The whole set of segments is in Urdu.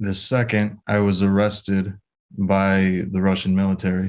The second I was arrested by the Russian military.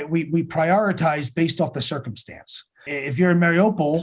We prioritize based off the circumstance. If you're in Mariupol,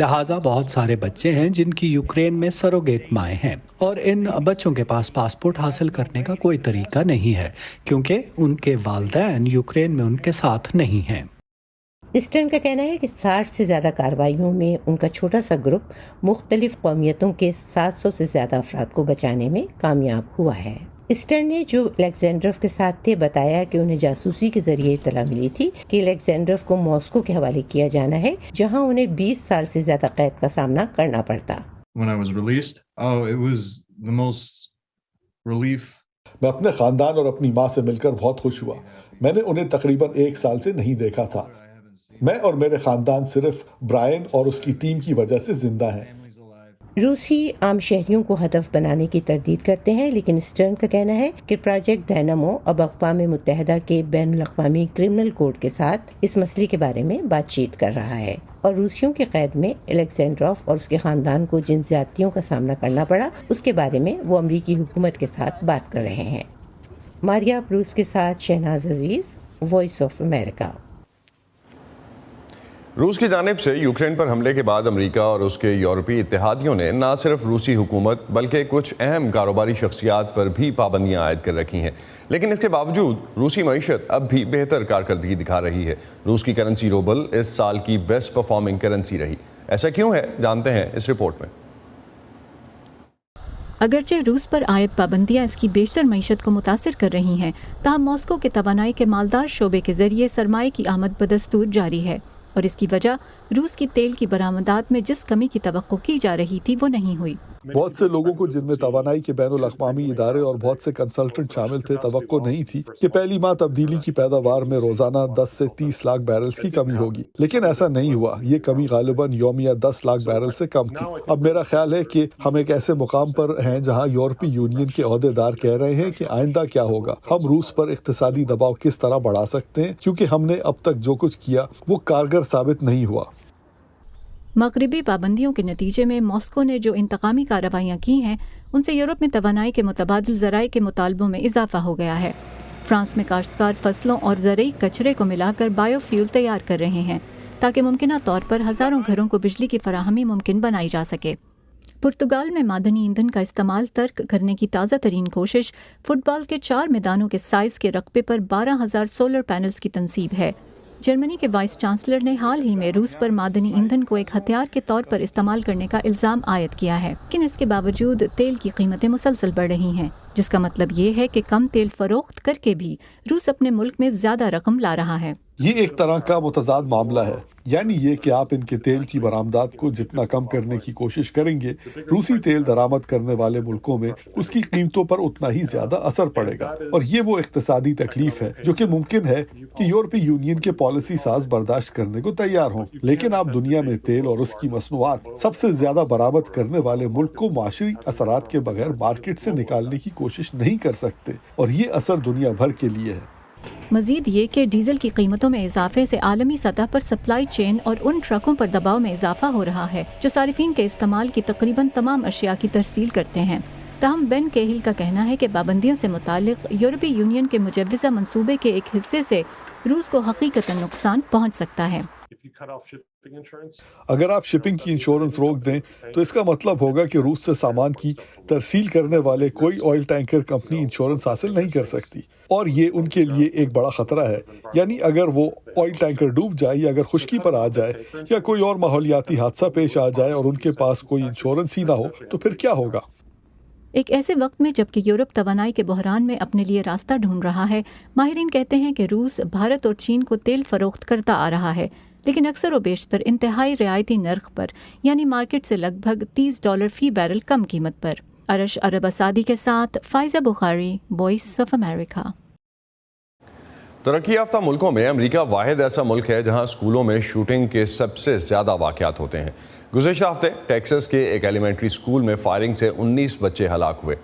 لہٰذا بہت سارے بچے ہیں جن کی یوکرین میں سروگیٹ مائیں ہیں اور ان بچوں کے پاس پاسپورٹ حاصل کرنے کا کوئی طریقہ نہیں ہے کیونکہ ان کے والدین یوکرین میں ان کے ساتھ نہیں ہیں۔ اسٹرن کا کہنا ہے کہ 60 سے زیادہ کارروائیوں میں ان کا چھوٹا سا گروپ مختلف قومیتوں کے 700 سے زیادہ افراد کو بچانے میں کامیاب ہوا ہے۔ اسٹرن نے جو الیگزینڈروف کے ساتھ تھے بتایا کہ انہیں جاسوسی کے ذریعے اطلاع ملی تھی کہ الیگزینڈروف کو ماسکو کے حوالے کیا جانا ہے جہاں انہیں 20 سال سے زیادہ قید کا سامنا کرنا پڑتا۔ When I was released, it was the most relief. میں اپنے خاندان اور اپنی ماں سے مل کر بہت خوش ہوا۔ میں نے انہیں تقریباً 1 سال سے نہیں دیکھا تھا۔ میں اور میرے خاندان صرف برائن اور اس کی ٹیم کی وجہ سے زندہ ہیں۔ روسی عام شہریوں کو ہدف بنانے کی تردید کرتے ہیں، لیکن اسٹرن کا کہنا ہے کہ پروجیکٹ ڈائنامو اب اقوام متحدہ کے بین الاقوامی کرمنل کورٹ کے ساتھ اس مسئلے کے بارے میں بات چیت کر رہا ہے اور روسیوں کی قید میں الیگزینڈروف اور اس کے خاندان کو جن زیادتیوں کا سامنا کرنا پڑا اس کے بارے میں وہ امریکی حکومت کے ساتھ بات کر رہے ہیں۔ ماریا پروس کے ساتھ شہناز عزیز، وائس آف امریکہ۔ روس کی جانب سے یوکرین پر حملے کے بعد امریکہ اور اس کے یورپی اتحادیوں نے نہ صرف روسی حکومت بلکہ کچھ اہم کاروباری شخصیات پر بھی پابندیاں عائد کر رکھی ہیں، لیکن اس کے باوجود روسی معیشت اب بھی بہتر کارکردگی دکھا رہی ہے۔ روس کی کرنسی روبل اس سال کی بیسٹ پرفارمنگ کرنسی رہی۔ ایسا کیوں ہے، جانتے ہیں اس رپورٹ میں۔ اگرچہ روس پر عائد پابندیاں اس کی بیشتر معیشت کو متاثر کر رہی ہیں، تاہم ماسکو کے توانائی کے مالدار شعبے کے ذریعے سرمایہ کی آمد بدستور جاری ہے اور اس کی وجہ روس کی تیل کی برآمدات میں جس کمی کی توقع کی جا رہی تھی وہ نہیں ہوئی۔ بہت سے لوگوں کو جن میں توانائی کے بین الاقوامی ادارے اور بہت سے کنسلٹنٹ شامل تھے توقع نہیں تھی کہ پہلی ماہ تبدیلی کی پیداوار میں روزانہ 10 سے 30 لاکھ بیرلز کی کمی ہوگی، لیکن ایسا نہیں ہوا۔ یہ کمی غالباً یومیہ 10 لاکھ بیرل سے کم تھی۔ اب میرا خیال ہے کہ ہم ایک ایسے مقام پر ہیں جہاں یورپی یونین کے عہدیدار کہہ رہے ہیں کہ آئندہ کیا ہوگا، ہم روس پر اقتصادی دباؤ کس طرح بڑھا سکتے ہیں، کیونکہ ہم نے اب تک جو کچھ کیا وہ کارگر ثابت نہیں ہوا۔ مغربی پابندیوں کے نتیجے میں ماسکو نے جو انتقامی کارروائیاں کی ہیں ان سے یورپ میں توانائی کے متبادل ذرائع کے مطالبوں میں اضافہ ہو گیا ہے۔ فرانس میں کاشتکار فصلوں اور زرعی کچرے کو ملا کر بائیو فیول تیار کر رہے ہیں تاکہ ممکنہ طور پر ہزاروں گھروں کو بجلی کی فراہمی ممکن بنائی جا سکے۔ پرتگال میں معدنی ایندھن کا استعمال ترک کرنے کی تازہ ترین کوشش فٹ بال کے 4 میدانوں کے سائز کے رقبے پر 12,000 سولر پینلز کی تنصیب ہے۔ جرمنی کے وائس چانسلر نے حال ہی میں روس پر معدنی ایندھن کو ایک ہتھیار کے طور پر استعمال کرنے کا الزام عائد کیا ہے، لیکن اس کے باوجود تیل کی قیمتیں مسلسل بڑھ رہی ہیں، جس کا مطلب یہ ہے کہ کم تیل فروخت کر کے بھی روس اپنے ملک میں زیادہ رقم لا رہا ہے۔ یہ ایک طرح کا متضاد معاملہ ہے، یعنی یہ کہ آپ ان کے تیل کی برآمدات کو جتنا کم کرنے کی کوشش کریں گے، روسی تیل درآمد کرنے والے ملکوں میں اس کی قیمتوں پر اتنا ہی زیادہ اثر پڑے گا، اور یہ وہ اقتصادی تکلیف ہے جو کہ ممکن ہے کہ یورپی یونین کے پالیسی ساز برداشت کرنے کو تیار ہوں، لیکن آپ دنیا میں تیل اور اس کی مصنوعات سب سے زیادہ برآمد کرنے والے ملک کو معاشی اثرات کے بغیر مارکیٹ سے نکالنے کی کوشش نہیں کر سکتے، اور یہ اثر دنیا بھر کے لیے ہے۔ مزید یہ کہ ڈیزل کی قیمتوں میں اضافے سے عالمی سطح پر سپلائی چین اور ان ٹرکوں پر دباؤ میں اضافہ ہو رہا ہے جو صارفین کے استعمال کی تقریباً تمام اشیاء کی ترسیل کرتے ہیں۔ تاہم بین کیہل کا کہنا ہے کہ پابندیوں سے متعلق یورپی یونین کے مجوزہ منصوبے کے ایک حصے سے روس کو حقیقتاً نقصان پہنچ سکتا ہے۔ اگر آپ شپنگ کی انشورنس روک دیں تو اس کا مطلب ہوگا کہ روس سے سامان کی ترسیل کرنے والے کوئی آئل ٹینکر کمپنی انشورنس حاصل نہیں کر سکتی، اور یہ ان کے لیے ایک بڑا خطرہ ہے۔ یعنی اگر وہ آئل ٹینکر ڈوب جائے یا اگر خشکی پر آ جائے یا کوئی اور ماحولیاتی حادثہ پیش آ جائے اور ان کے پاس کوئی انشورنس ہی نہ ہو تو پھر کیا ہوگا؟ ایک ایسے وقت میں جبکہ یورپ توانائی کے بحران میں اپنے لیے راستہ ڈھونڈ رہا ہے، ماہرین کہتے ہیں کہ روس بھارت اور چین کو تیل فروخت کرتا آ رہا ہے، لیکن اکثر و بیشتر انتہائی رعایتی نرخ پر، یعنی مارکیٹ سے لگ بھگ $30 فی بیرل کم قیمت پر۔ ارش عرب اسادی کے ساتھ فائزہ بخاری، وائس آف امریکہ۔ ترقی یافتہ ملکوں میں امریکہ واحد ایسا ملک ہے جہاں اسکولوں میں شوٹنگ کے سب سے زیادہ واقعات ہوتے ہیں۔ گزشتہ ہفتے ٹیکساس کے ایک ایلیمنٹری اسکول میں فائرنگ سے 19 بچے ہلاک ہوئے۔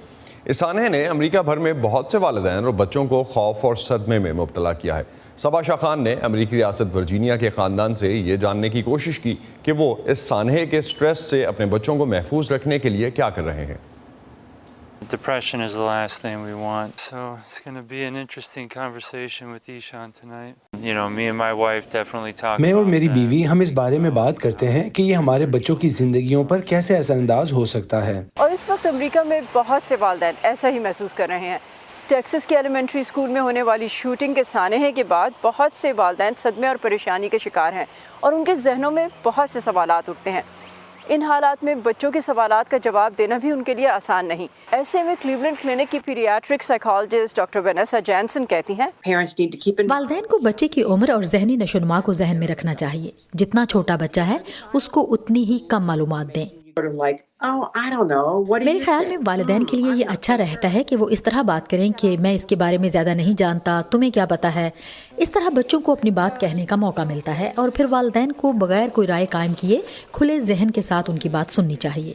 اس سانحے نے امریکہ بھر میں بہت سے والدین اور بچوں کو خوف اور صدمے میں مبتلا کیا ہے۔ صبا شاہ خان نے امریکی ریاست ورجینیا کے خاندان سے یہ جاننے کی کوشش کی کہ وہ اس سانحے کے سٹریس سے اپنے بچوں کو محفوظ رکھنے کے لیے کیا کر رہے ہیں۔ Depression is the last thing we want, so it's going to be an interesting conversation with Ishan tonight. میں اور میری بیوی ہم اس بارے میں بات کرتے ہیں کہ یہ ہمارے بچوں کی زندگیوں پر کیسے اثر انداز ہو سکتا ہے. اور اس وقت امریکہ میں بہت سے والدین ایسا ہی محسوس کر رہے ہیں. ٹیکسس کے ایلیمنٹری اسکول میں ہونے والی شوٹنگ کے سانحے کے بعد بہت سے والدین صدمے اور پریشانی کے شکار ہیں اور ان کے ذہنوں میں بہت سے سوالات اٹھتے ہیں. ان حالات میں بچوں کے سوالات کا جواب دینا بھی ان کے لیے آسان نہیں. ایسے میں کلیولینڈ کلینک کی paediatric psychologist doctor Vanessa Jensen کہتی ہیں والدین کو بچے کی عمر اور ذہنی نشو و نما کو ذہن میں رکھنا چاہیے. جتنا چھوٹا بچہ ہے اس کو اتنی ہی کم معلومات دیں. میرے خیال میں والدین کے لیے یہ اچھا رہتا ہے کہ وہ اس طرح بات کریں کہ میں اس کے بارے میں زیادہ نہیں جانتا, تمہیں کیا پتا ہے. اس طرح بچوں کو اپنی بات کہنے کا موقع ملتا ہے اور پھر والدین کو بغیر کوئی رائے قائم کیے کھلے ذہن کے ساتھ ان کی بات سننی چاہیے.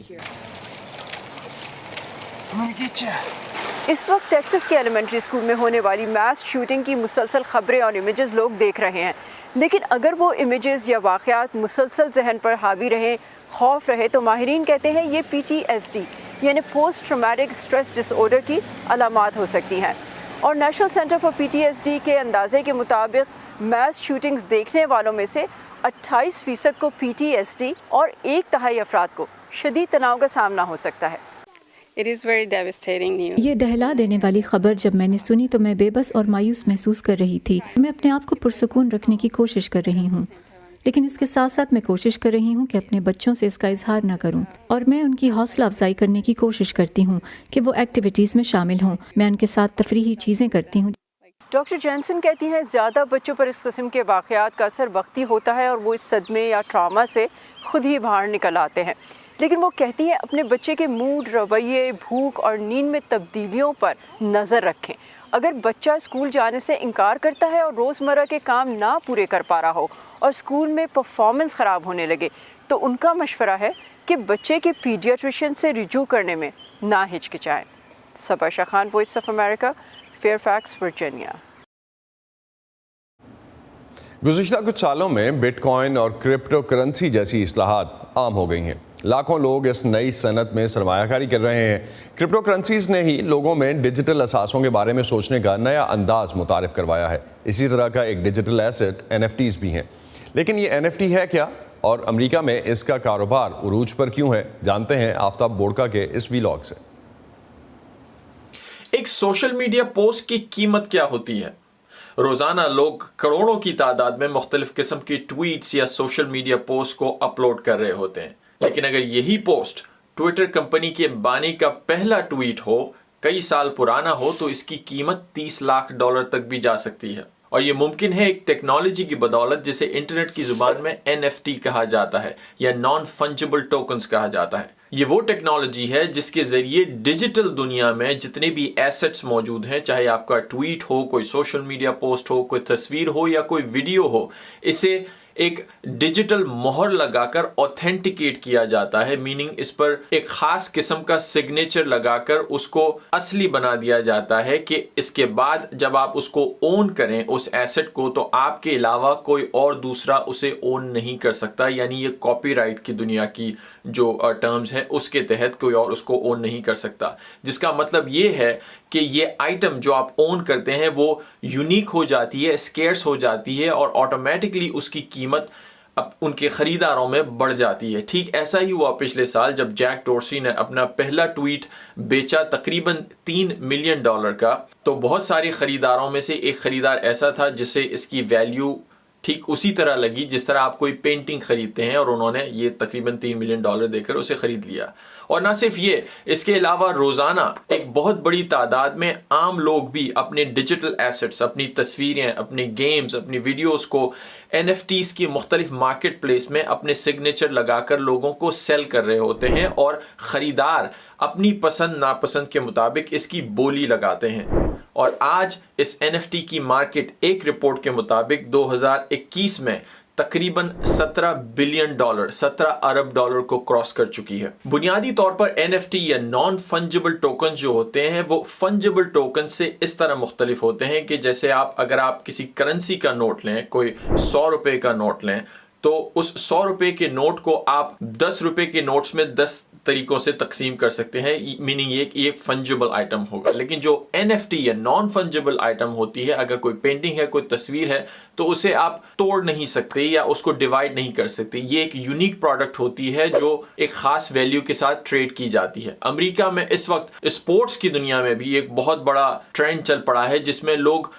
اس وقت ٹیکسس کے ایلیمنٹری اسکول میں ہونے والی میس شوٹنگ کی مسلسل خبریں اور امیجز لوگ دیکھ رہے ہیں, لیکن اگر وہ امیجز یا واقعات مسلسل ذہن پر حاوی رہیں, خوف رہے, تو ماہرین کہتے ہیں یہ PTSD یعنی post traumatic stress dis order کی علامات ہو سکتی ہیں. اور نیشنل سینٹر فار PTSD کے اندازے کے مطابق میس شوٹنگز دیکھنے والوں میں سے 28% کو PTSD اور 1/3 افراد کو شدید تناؤ کا سامنا ہو سکتا ہے. یہ دہلا دینے والی خبر جب میں نے سنی تو میں بے بس اور مایوس محسوس کر رہی تھی. میں اپنے آپ کو پرسکون رکھنے کی کوشش کر رہی ہوں, لیکن اس کے ساتھ ساتھ میں کوشش کر رہی ہوں کہ اپنے بچوں سے اس کا اظہار نہ کروں, اور میں ان کی حوصلہ افزائی کرنے کی کوشش کرتی ہوں کہ وہ ایکٹیویٹیز میں شامل ہوں. میں ان کے ساتھ تفریحی چیزیں کرتی ہوں. ڈاکٹر جینسن کہتی ہیں زیادہ بچوں پر اس قسم کے واقعات کا اثر وقتی ہوتا ہے اور وہ اس صدمے یا ٹراما سے خود ہی باہر نکل آتے ہیں. لیکن وہ کہتی ہیں اپنے بچے کے موڈ, رویے, بھوک اور نیند میں تبدیلیوں پر نظر رکھیں. اگر بچہ اسکول جانے سے انکار کرتا ہے اور روزمرہ کے کام نہ پورے کر پا رہا ہو اور اسکول میں پرفارمنس خراب ہونے لگے, تو ان کا مشورہ ہے کہ بچے کے پیڈیاٹریشین سے رجوع کرنے میں نہ ہچکچائیں. Saba Shah Khan, voice of America, Fairfax, Virginia. گزشتہ کچھ سالوں میں بٹ کوائن اور کرپٹو کرنسی جیسی اصلاحات عام ہو گئی ہیں. لاکھوں لوگ اس نئی صنعت میں سرمایہ کاری کر رہے ہیں. کرپٹو کرنسیز نے ہی لوگوں میں ڈیجیٹل اثاثوں کے بارے میں سوچنے کا نیا انداز متعارف کروایا ہے. اسی طرح کا ایک ڈیجیٹل ایسٹ NFTs بھی ہیں. لیکن یہ NFT ہے کیا, اور امریکہ میں اس کا کاروبار عروج پر کیوں ہے؟ جانتے ہیں آفتاب بوڑکا کے اس ویلاگ سے. ایک سوشل میڈیا پوسٹ کی قیمت کیا ہوتی ہے؟ روزانہ لوگ کروڑوں کی تعداد میں مختلف قسم کی ٹویٹس یا سوشل میڈیا پوسٹ کو اپلوڈ کر رہے ہوتے ہیں. لیکن اگر یہی پوسٹ ٹویٹر کمپنی کے بانی کا پہلا ٹویٹ ہو, کئی سال پرانا ہو, تو اس کی قیمت $30 لاکھ تک بھی جا سکتی ہے. اور یہ ممکن ہے ایک ٹیکنالوجی کی بدولت جسے انٹرنیٹ کی زبان میں NFT کہا جاتا ہے یا نان فنجیبل ٹوکنز کہا جاتا ہے. یہ وہ ٹیکنالوجی ہے جس کے ذریعے ڈیجیٹل دنیا میں جتنے بھی ایسٹس موجود ہیں, چاہے آپ کا ٹویٹ ہو, کوئی سوشل میڈیا پوسٹ ہو, کوئی تصویر ہو یا کوئی ویڈیو ہو, اسے ایک ڈیجیٹل مہر لگا کر اوتھینٹیکیٹ کیا جاتا ہے. میننگ اس پر ایک خاص قسم کا سگنیچر لگا کر اس کو اصلی بنا دیا جاتا ہے کہ اس کے بعد جب آپ اس کو اون کریں اس ایسٹ کو, تو آپ کے علاوہ کوئی اور دوسرا اسے اون نہیں کر سکتا. یعنی یہ کاپی رائٹ کی دنیا کی جو ٹرمز ہیں اس کے تحت کوئی اور اس کو اون نہیں کر سکتا. جس کا مطلب یہ ہے کہ یہ آئٹم جو آپ اون کرتے ہیں وہ یونیک ہو جاتی ہے, اسکیئرس ہو جاتی ہے, اور آٹومیٹکلی اس کی قیمت اب ان کے خریداروں میں بڑھ جاتی ہے. ٹھیک ایسا ہی ہوا پچھلے سال جب جیک ڈورسی نے اپنا پہلا ٹویٹ بیچا تقریباً $3 ملین کا. تو بہت سارے خریداروں میں سے ایک خریدار ایسا تھا جسے اس کی ویلیو ٹھیک اسی طرح لگی جس طرح آپ کوئی پینٹنگ خریدتے ہیں, اور انہوں نے یہ تقریباً $3 ملین دے کر اسے خرید لیا. اور نہ صرف یہ, اس کے علاوہ روزانہ ایک بہت بڑی تعداد میں عام لوگ بھی اپنے ڈیجیٹل ایسٹس, اپنی تصویریں, اپنے گیمز, اپنی ویڈیوز کو NFTs کی مختلف مارکیٹ پلیس میں اپنے سگنیچر لگا کر لوگوں کو سیل کر رہے ہوتے ہیں, اور خریدار اپنی پسند ناپسند کے مطابق اس کی بولی لگاتے ہیں. اور آج اس NFT کی مارکیٹ ایک رپورٹ کے مطابق 2021 میں تقریباً $17 بلین $17 ارب کو کراس کر چکی ہے. بنیادی طور پر NFT یا نان فنجیبل ٹوکن جو ہوتے ہیں وہ فنجیبل ٹوکن سے اس طرح مختلف ہوتے ہیں کہ جیسے اگر آپ کسی کرنسی کا نوٹ لیں, کوئی $100 کا نوٹ لیں, تو اس $100 کے نوٹ کو آپ $10 کے نوٹس میں طریقوں سے تقسیم کر سکتے ہیں, میننگ یہ ایک فنجیبل آئٹم ہوگا. لیکن جو NFT یا نان فنجیبل آئٹم ہوتی ہے, اگر کوئی پینٹنگ ہے, کوئی تصویر ہے, تو اسے آپ توڑ نہیں سکتے یا اس کو ڈیوائڈ نہیں کر سکتے. یہ ایک یونیک پروڈکٹ ہوتی ہے جو ایک خاص ویلیو کے ساتھ ٹریڈ کی جاتی ہے. امریکہ میں اس وقت اسپورٹس کی دنیا میں بھی ایک بہت بڑا ٹرینڈ چل پڑا ہے جس میں لوگ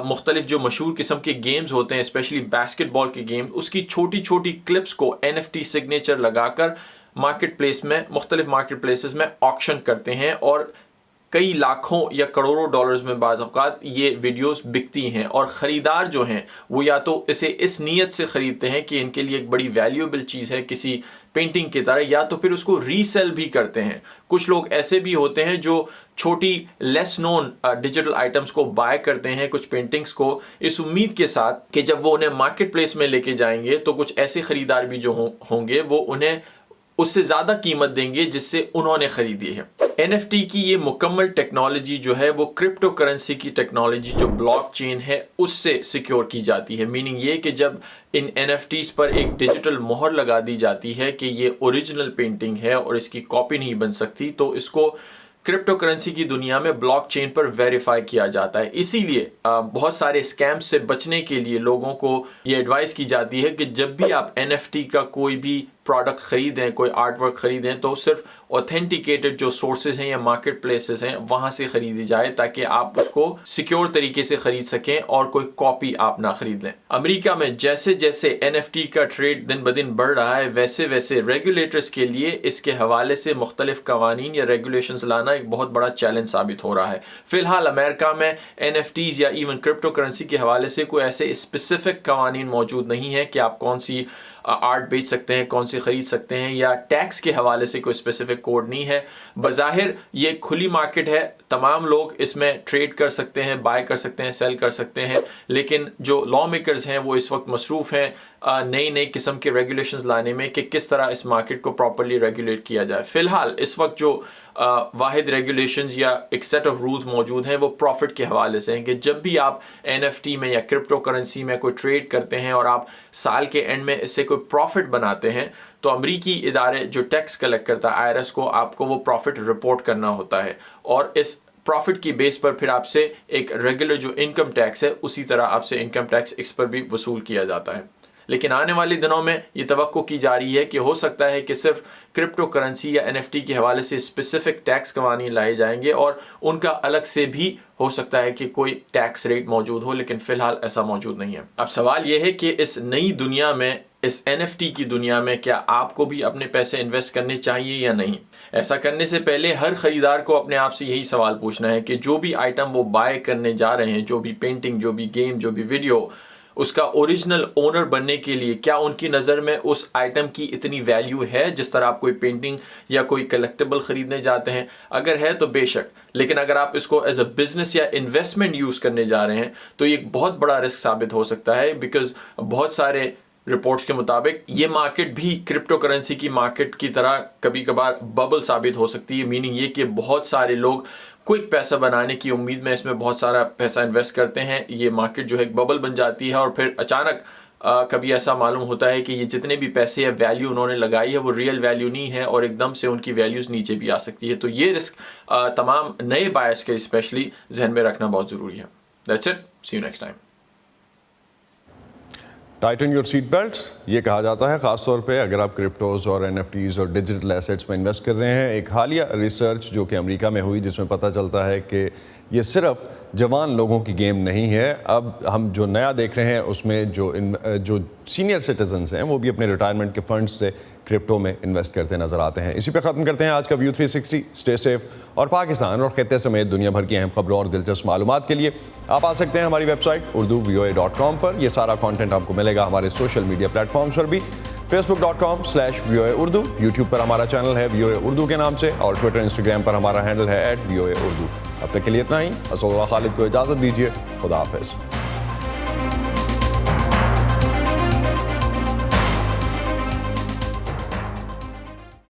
مختلف جو مشہور قسم کے گیمز ہوتے ہیں, اسپیشلی باسکٹ بال کے گیمز, اس کی چھوٹی چھوٹی کلپس کو NFT سگنیچر لگا کر مارکیٹ پلیس میں, مختلف مارکیٹ پلیسز میں آکشن کرتے ہیں, اور کئی لاکھوں یا کروڑوں ڈالرز میں بعض اوقات یہ ویڈیوز بکتی ہیں. اور خریدار جو ہیں وہ یا تو اسے اس نیت سے خریدتے ہیں کہ ان کے لیے ایک بڑی ویلیوبل چیز ہے کسی پینٹنگ کی طرح, یا تو پھر اس کو ری سیل بھی کرتے ہیں. کچھ لوگ ایسے بھی ہوتے ہیں جو چھوٹی لیس نون ڈیجیٹل آئٹمس کو بائی کرتے ہیں, کچھ پینٹنگز کو, اس امید کے ساتھ کہ جب وہ انہیں مارکیٹ پلیس میں لے کے جائیں گے تو کچھ ایسے خریدار بھی جو ہوں گے وہ انہیں اس سے زیادہ قیمت دیں گے جس سے انہوں نے خریدی ہے. NFT کی یہ مکمل ٹیکنالوجی جو ہے وہ کرپٹو کرنسی کی ٹیکنالوجی جو بلاک چین ہے اس سے سیکیور کی جاتی ہے. میننگ یہ کہ جب ان NFTs پر ایک ڈیجیٹل مہر لگا دی جاتی ہے کہ یہ اوریجنل پینٹنگ ہے اور اس کی کاپی نہیں بن سکتی, تو اس کو کرپٹو کرنسی کی دنیا میں بلاک چین پر ویریفائی کیا جاتا ہے. اسی لیے بہت سارے اسکیمز سے بچنے کے لیے لوگوں کو یہ ایڈوائز کی جاتی ہے کہ جب بھی آپ NFT کا کوئی بھی پروڈکٹ خریدیں, کوئی آرٹ ورک خریدیں, تو صرف اوتھینٹیکیٹڈ جو سورسز ہیں یا مارکیٹ پلیسز ہیں وہاں سے خریدی جائے تاکہ آپ اس کو سیکیور طریقے سے خرید سکیں اور کوئی کاپی آپ نہ خرید لیں. امریکہ میں جیسے جیسے NFT کا ٹریڈ دن بدن بڑھ رہا ہے ویسے ویسے ریگولیٹرز کے لیے اس کے حوالے سے مختلف قوانین یا ریگولیشنز لانا ایک بہت بڑا چیلنج ثابت ہو رہا ہے. فی الحال امریکہ میں NFTs یا ایون کرپٹو کرنسی کے حوالے سے کوئی ایسے اسپیسیفک قوانین موجود نہیں ہے کہ آپ کون سی آرٹ بیچ سکتے ہیں, کون سی خرید سکتے ہیں, یا ٹیکس کے حوالے سے کوئی اسپیسیفک کوڈ نہیں ہے. بظاہر یہ کھلی مارکیٹ ہے, تمام لوگ اس میں ٹریڈ کر سکتے ہیں, بائی کر سکتے ہیں, سیل کر سکتے ہیں, لیکن جو لا میکرز ہیں وہ اس وقت مصروف ہیں نئی قسم کے ریگولیشنز لانے میں کہ کس طرح اس مارکیٹ کو پراپرلی ریگولیٹ کیا جائے. فی الحال اس وقت جو واحد ریگولیشنز یا ایک سیٹ آف رولز موجود ہیں وہ پروفٹ کے حوالے سے ہیں کہ جب بھی آپ NFT میں یا کرپٹو کرنسی میں کوئی ٹریڈ کرتے ہیں اور آپ سال کے اینڈ میں اس سے کوئی پروفٹ بناتے ہیں تو امریکی ادارے جو ٹیکس کلیکٹ کرتا ہے IRS کو, آپ کو وہ پروفٹ رپورٹ کرنا ہوتا ہے, اور اس پروفٹ کی بیس پر پھر آپ سے ایک ریگولر جو انکم ٹیکس ہے اسی طرح آپ سے انکم ٹیکس اس پر بھی وصول کیا جاتا ہے. لیکن آنے والے دنوں میں یہ توقع کی جا رہی ہے کہ ہو سکتا ہے کہ صرف کرپٹو کرنسی یا NFT کے حوالے سے اسپیسیفک ٹیکس قوانین لائے جائیں گے, اور ان کا الگ سے بھی ہو سکتا ہے کہ کوئی ٹیکس ریٹ موجود ہو, لیکن فی الحال ایسا موجود نہیں ہے. اب سوال یہ ہے کہ اس نئی دنیا میں, اس NFT کی دنیا میں, کیا آپ کو بھی اپنے پیسے انویسٹ کرنے چاہیے یا نہیں؟ ایسا کرنے سے پہلے ہر خریدار کو اپنے آپ سے یہی سوال پوچھنا ہے کہ جو بھی آئٹم وہ بائی کرنے جا رہے ہیں, جو بھی پینٹنگ, جو بھی گیم, جو بھی ویڈیو, اس کا اوریجنل اونر بننے کے لیے کیا ان کی نظر میں اس آئٹم کی اتنی ویلیو ہے جس طرح آپ کوئی پینٹنگ یا کوئی کلیکٹیبل خریدنے جاتے ہیں؟ اگر ہے تو بے شک, لیکن اگر آپ اس کو ایز اے بزنس یا انویسٹمنٹ یوز کرنے جا رہے ہیں تو یہ ایک بہت بڑا رسک ثابت ہو سکتا ہے, بیکاز بہت سارے رپورٹس کے مطابق یہ مارکیٹ بھی کرپٹو کرنسی کی مارکیٹ کی طرح کبھی کبھار ببل ثابت ہو سکتی ہے. میننگ یہ کہ بہت سارے لوگ کوئک پیسہ بنانے کی امید میں اس میں بہت سارا پیسہ انویسٹ کرتے ہیں, یہ مارکیٹ جو ہے ایک ببل بن جاتی ہے, اور پھر اچانک کبھی ایسا معلوم ہوتا ہے کہ یہ جتنے بھی پیسے یا ویلیو انہوں نے لگائی ہے وہ ریئل ویلیو نہیں ہے, اور ایک دم سے ان کی ویلیوز نیچے بھی آ سکتی ہے. تو یہ رسک تمام نئے بائرس کے اسپیشلی ذہن میں رکھنا بہت ضروری ہے. That's it, see you next time. Tighten your seat belts یہ کہا جاتا ہے, خاص طور پہ اگر آپ کرپٹوز اور NFTs اور ڈیجیٹل ایسیٹس میں انویسٹ کر رہے ہیں. ایک حالیہ ریسرچ جو کہ امریکہ میں ہوئی جس میں پتہ چلتا ہے کہ یہ صرف جوان لوگوں کی گیم نہیں ہے. اب ہم جو نیا دیکھ رہے ہیں اس میں جو سینئر سٹیزنز ہیں وہ بھی اپنے ریٹائرمنٹ کے فنڈز سے کرپٹو میں انویسٹ کرتے نظر آتے ہیں. اسی پہ ختم کرتے ہیں آج کا ویو 360. اسٹے سیف, اور پاکستان اور خطے سمیت دنیا بھر کی اہم خبروں اور دلچسپ معلومات کے لیے آپ آ سکتے ہیں ہماری ویب سائٹ urduvoa.com پر. یہ سارا کانٹینٹ آپ کو ملے گا ہمارے سوشل میڈیا پلیٹ فارمز پر بھی, facebook.com/VOA Urdu, یوٹیوب پر ہمارا چینل ہے VOA Urdu کے نام سے, اور ٹویٹر انسٹاگرام پر ہمارا ہینڈل ہے @VOA Urdu. اب تک کے لیے اتنا ہی. اسد اللہ خالد کو اجازت دیجیے. خدا حافظ.